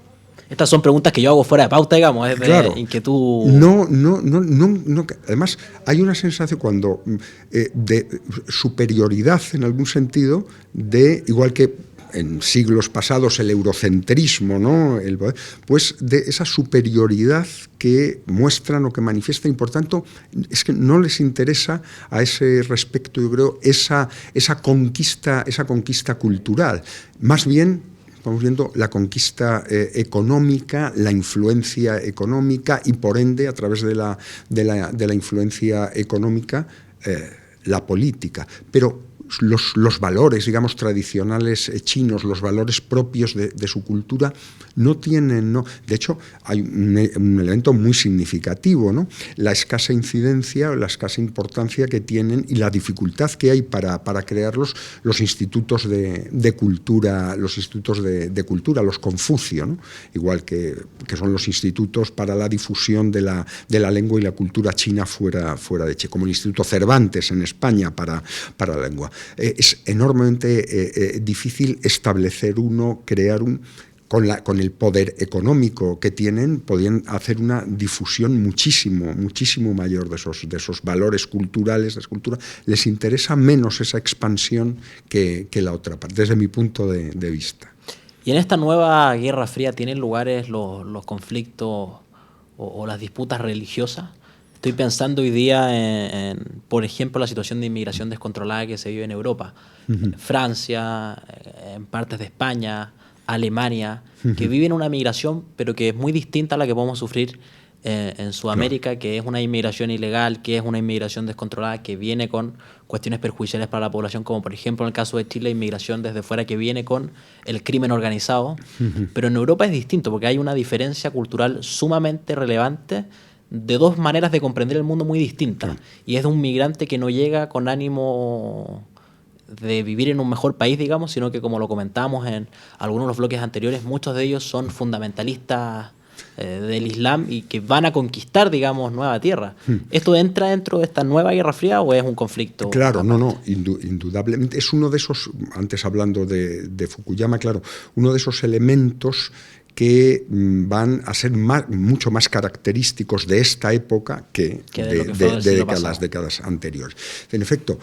Estas son preguntas que yo hago fuera de pauta, digamos, es claro, de inquietud. No. Además, hay una sensación de superioridad en algún sentido, igual que en siglos pasados el eurocentrismo, ¿no? Pues de esa superioridad que muestran o que manifiestan, y por tanto es que no les interesa a ese respecto, yo creo, esa conquista cultural. Más bien estamos viendo la conquista económica, la influencia económica y, por ende, a través de la influencia económica, la política. Pero los valores, digamos, tradicionales chinos, los valores propios de su cultura, no tienen... De hecho, hay un elemento muy significativo, ¿no? La escasa incidencia, la escasa importancia que tienen y la dificultad que hay para crear los institutos de cultura, los Confucio, ¿no? Igual que son los institutos para la difusión de la lengua y la cultura china fuera de China, como el Instituto Cervantes en España para la lengua. Es enormemente difícil crear con el poder económico que tienen, podían hacer una difusión muchísimo mayor de esos valores culturales, de escultura. Les interesa menos esa expansión que la otra parte, desde mi punto de vista. ¿Y en esta nueva Guerra Fría tienen lugares los conflictos o las disputas religiosas? Estoy pensando hoy día por ejemplo, la situación de inmigración descontrolada que se vive en Europa. Francia, en partes de España, Alemania, que viven una migración, pero que es muy distinta a la que podemos sufrir en Sudamérica, que es una inmigración ilegal, que es una inmigración descontrolada, que viene con cuestiones perjudiciales para la población, como por ejemplo en el caso de Chile, inmigración desde fuera que viene con el crimen organizado. Pero en Europa es distinto, porque hay una diferencia cultural sumamente relevante de dos maneras de comprender el mundo muy distintas. Y es de un migrante que no llega con ánimo de vivir en un mejor país, digamos, sino que, como lo comentábamos en algunos de los bloques anteriores, muchos de ellos son fundamentalistas del Islam y que van a conquistar, digamos, nueva tierra. ¿Esto entra dentro de esta nueva Guerra Fría o es un conflicto? Claro, indudablemente. Es uno de esos, antes hablando de Fukuyama, claro, uno de esos elementos que van a ser mucho más característicos de esta época que de las décadas anteriores. En efecto,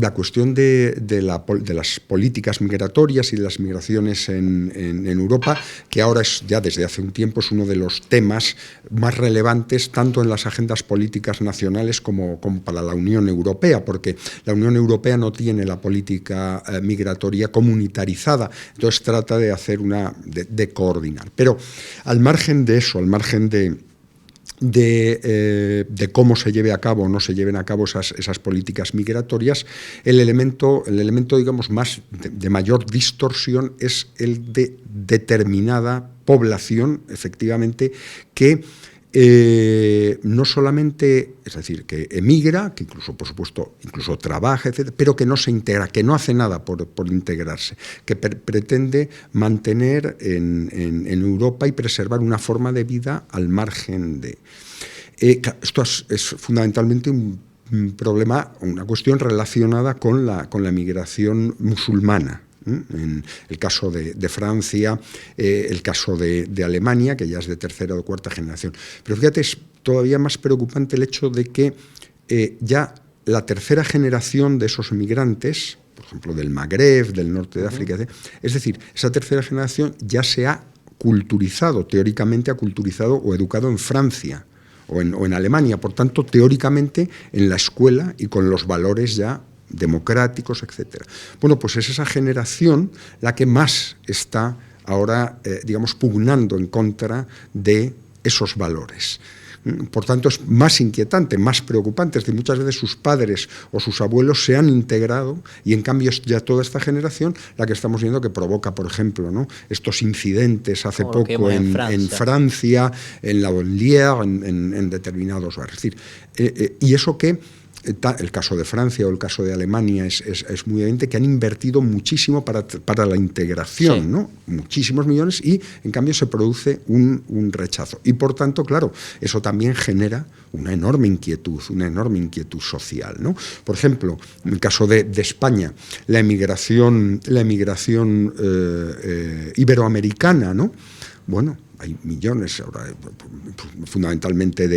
la cuestión de las políticas migratorias y de las migraciones en Europa, que ahora es ya desde hace un tiempo es uno de los temas más relevantes tanto en las agendas políticas nacionales como para la Unión Europea, porque la Unión Europea no tiene la política migratoria comunitarizada, entonces trata de hacer de coordinar. Pero al margen de eso, al margen de cómo se lleve a cabo o no se lleven a cabo esas políticas migratorias, el elemento digamos, más de mayor distorsión es el de determinada población, efectivamente, que no solamente, es decir, que emigra, que incluso, por supuesto, incluso trabaja, etcétera, pero que no se integra, que no hace nada por integrarse, que pretende mantener en Europa y preservar una forma de vida al margen de... Esto es fundamentalmente un problema, una cuestión relacionada con la migración musulmana. En el caso de Francia, el caso de Alemania, que ya es de tercera o cuarta generación. Pero fíjate, es todavía más preocupante el hecho de que ya la tercera generación de esos emigrantes, por ejemplo, del Magreb, del norte de África, es decir, esa tercera generación ya se ha culturizado, teóricamente ha culturizado o educado en Francia o en Alemania, por tanto, teóricamente en la escuela y con los valores ya democráticos, etcétera. Bueno, pues es esa generación la que más está ahora, digamos, pugnando en contra de esos valores. Por tanto, es más inquietante, más preocupante. Es decir, muchas veces sus padres o sus abuelos se han integrado y, en cambio, es ya toda esta generación la que estamos viendo que provoca, por ejemplo, ¿no?, estos incidentes hace poco en Francia, en la Banlieue, en determinados barrios. Es decir, y eso que el caso de Francia o el caso de Alemania es muy evidente, que han invertido muchísimo para la integración, sí, ¿no? Muchísimos millones, y en cambio se produce un rechazo. Y por tanto, claro, eso también genera una enorme inquietud social, ¿no? Por ejemplo, en el caso de España, la emigración iberoamericana, ¿no? Bueno, hay millones ahora, fundamentalmente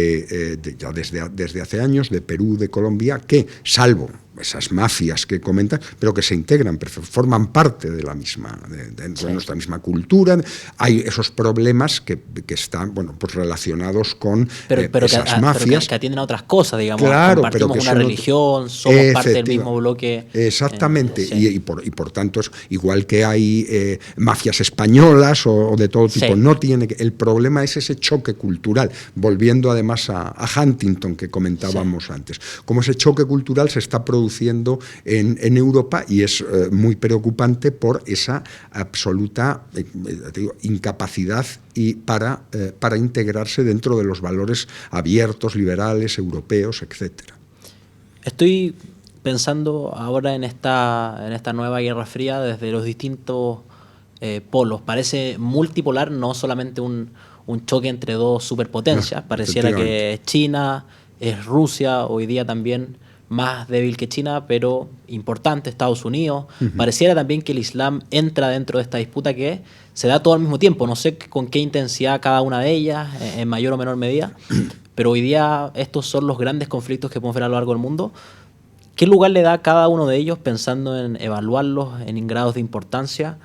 ya desde hace años, de Perú, de Colombia, que, salvo esas mafias que comentan, pero que se integran, forman parte de la misma, de nuestra misma cultura. Hay esos problemas que están, bueno, pues relacionados con esas mafias. Pero que atienden a otras cosas, digamos. Claro, compartimos una religión, somos parte del mismo bloque. Exactamente, sí. y por tanto, igual que hay mafias españolas o de todo tipo, sí, no tiene que... El problema es ese choque cultural, volviendo además a Huntington, que comentábamos, sí, antes. Como ese choque cultural se está produciendo en Europa, y es muy preocupante por esa absoluta incapacidad para integrarse dentro de los valores abiertos, liberales, europeos, etcétera. Estoy pensando ahora en esta nueva Guerra Fría desde los distintos polos. Parece multipolar, no solamente un choque entre dos superpotencias. Pareciera que es China, es Rusia, hoy día también más débil que China, pero importante, Estados Unidos. Pareciera también que el Islam entra dentro de esta disputa que se da todo al mismo tiempo. No sé con qué intensidad cada una de ellas, en mayor o menor medida, pero hoy día estos son los grandes conflictos que podemos ver a lo largo del mundo. ¿Qué lugar le da a cada uno de ellos pensando en evaluarlos en grados de importancia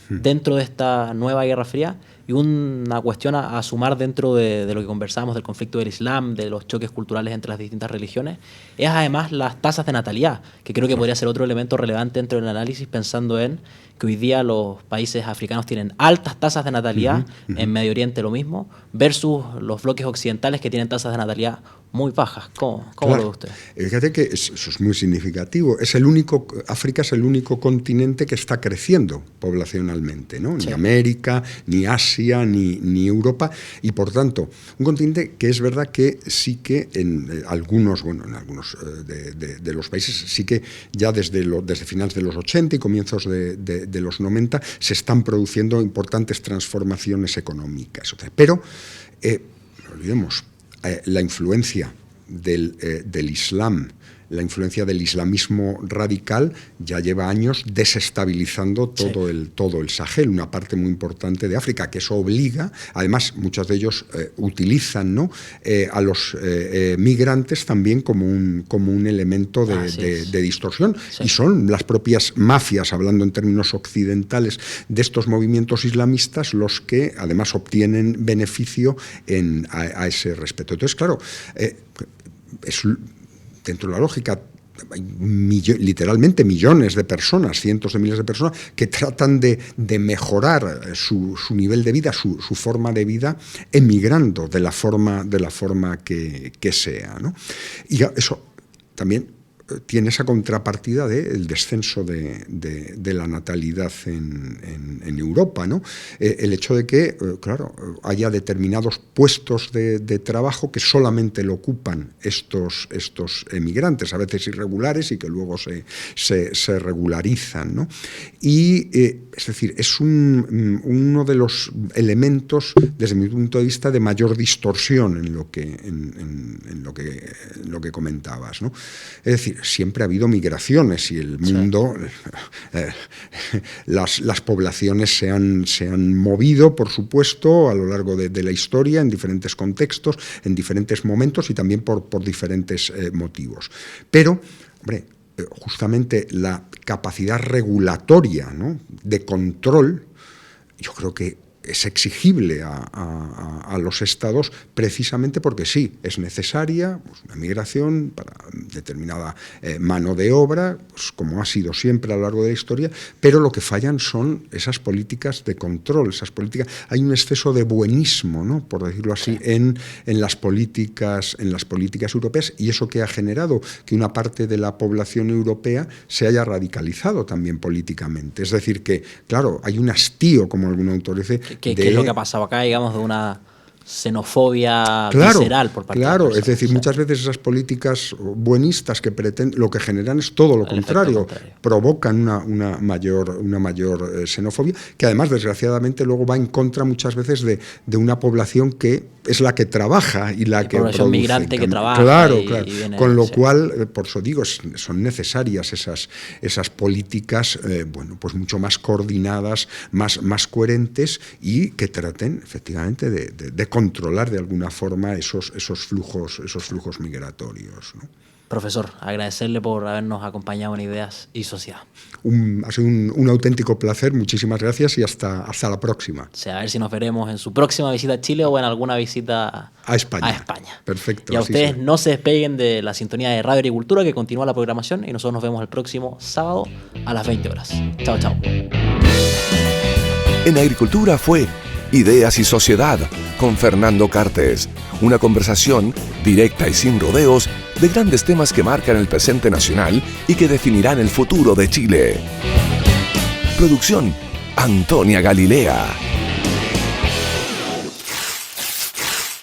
dentro de esta nueva Guerra Fría? Y una cuestión a sumar dentro de lo que conversamos del conflicto del Islam, de los choques culturales entre las distintas religiones, es además las tasas de natalidad, que creo que podría ser otro elemento relevante dentro del análisis, pensando en que hoy día los países africanos tienen altas tasas de natalidad, en Medio Oriente lo mismo, versus los bloques occidentales que tienen tasas de natalidad muy bajas. ¿Cómo lo ve usted? Fíjate que eso es muy significativo. África es el único continente que está creciendo poblacionalmente, ¿no? Sí. Ni América, ni Asia, ni Europa. Y por tanto, un continente que es verdad que sí que en algunos de los países, sí que ya desde finales de los 80 y comienzos de los 90 se están produciendo importantes transformaciones económicas. Pero, no olvidemos, la influencia del Islam, la influencia del islamismo radical ya lleva años desestabilizando todo el Sahel, una parte muy importante de África, que eso obliga, además muchos de ellos utilizan, ¿no?, a los migrantes también como un elemento de distorsión, y son las propias mafias, hablando en términos occidentales, de estos movimientos islamistas los que además obtienen beneficio a ese respecto. Entonces, claro, dentro de la lógica, hay literalmente millones de personas, cientos de miles de personas, que tratan de mejorar su nivel de vida, su forma de vida, emigrando de la forma que sea, ¿no? Y eso también tiene esa contrapartida del descenso de la natalidad en Europa, ¿no? El hecho de que, claro, haya determinados puestos de trabajo que solamente lo ocupan estos emigrantes, a veces irregulares, y que luego se regularizan, ¿no? Y, es decir, es uno de los elementos, desde mi punto de vista, de mayor distorsión en lo que comentabas, ¿no? Es decir, siempre ha habido migraciones y el mundo, las poblaciones se han movido, por supuesto, a lo largo de la historia, en diferentes contextos, en diferentes momentos y también por diferentes motivos. Pero, hombre, justamente la capacidad regulatoria, ¿no?, de control, yo creo que es exigible a los estados, precisamente porque sí, es necesaria una migración para determinada mano de obra, pues, como ha sido siempre a lo largo de la historia, pero lo que fallan son esas políticas de control, esas políticas. Hay un exceso de buenismo, ¿no?, por decirlo así, en las políticas europeas, y eso que ha generado que una parte de la población europea se haya radicalizado también políticamente. Es decir, que, claro, hay un hastío, como algún autor dice, ¿Qué es lo que ha pasado acá, digamos, de una xenofobia visceral por parte de las personas? Es decir, muchas veces esas políticas buenistas que pretenden, lo que generan es todo lo contrario, provocan una mayor xenofobia, que además, desgraciadamente, luego va en contra muchas veces de una población que es la que trabaja y la que población produce. Migrante que trabaja. Claro. Y viene, con lo cual, por eso digo, son necesarias esas políticas, pues mucho más coordinadas, más coherentes, y que traten efectivamente de controlar de alguna forma esos flujos migratorios, ¿no? Profesor, agradecerle por habernos acompañado en Ideas y Sociedad. Ha sido un auténtico placer, muchísimas gracias, y hasta la próxima. O sea, a ver si nos veremos en su próxima visita a Chile o en alguna visita a España. Perfecto. Y a ustedes no se despeguen de la sintonía de Radio Agricultura, que continúa la programación, y nosotros nos vemos el próximo sábado a las 20 horas. Chao, chao. En Agricultura fue Ideas y Sociedad con Fernando Cartes, una conversación directa y sin rodeos de grandes temas que marcan el presente nacional y que definirán el futuro de Chile. Producción: Antonia Galilea.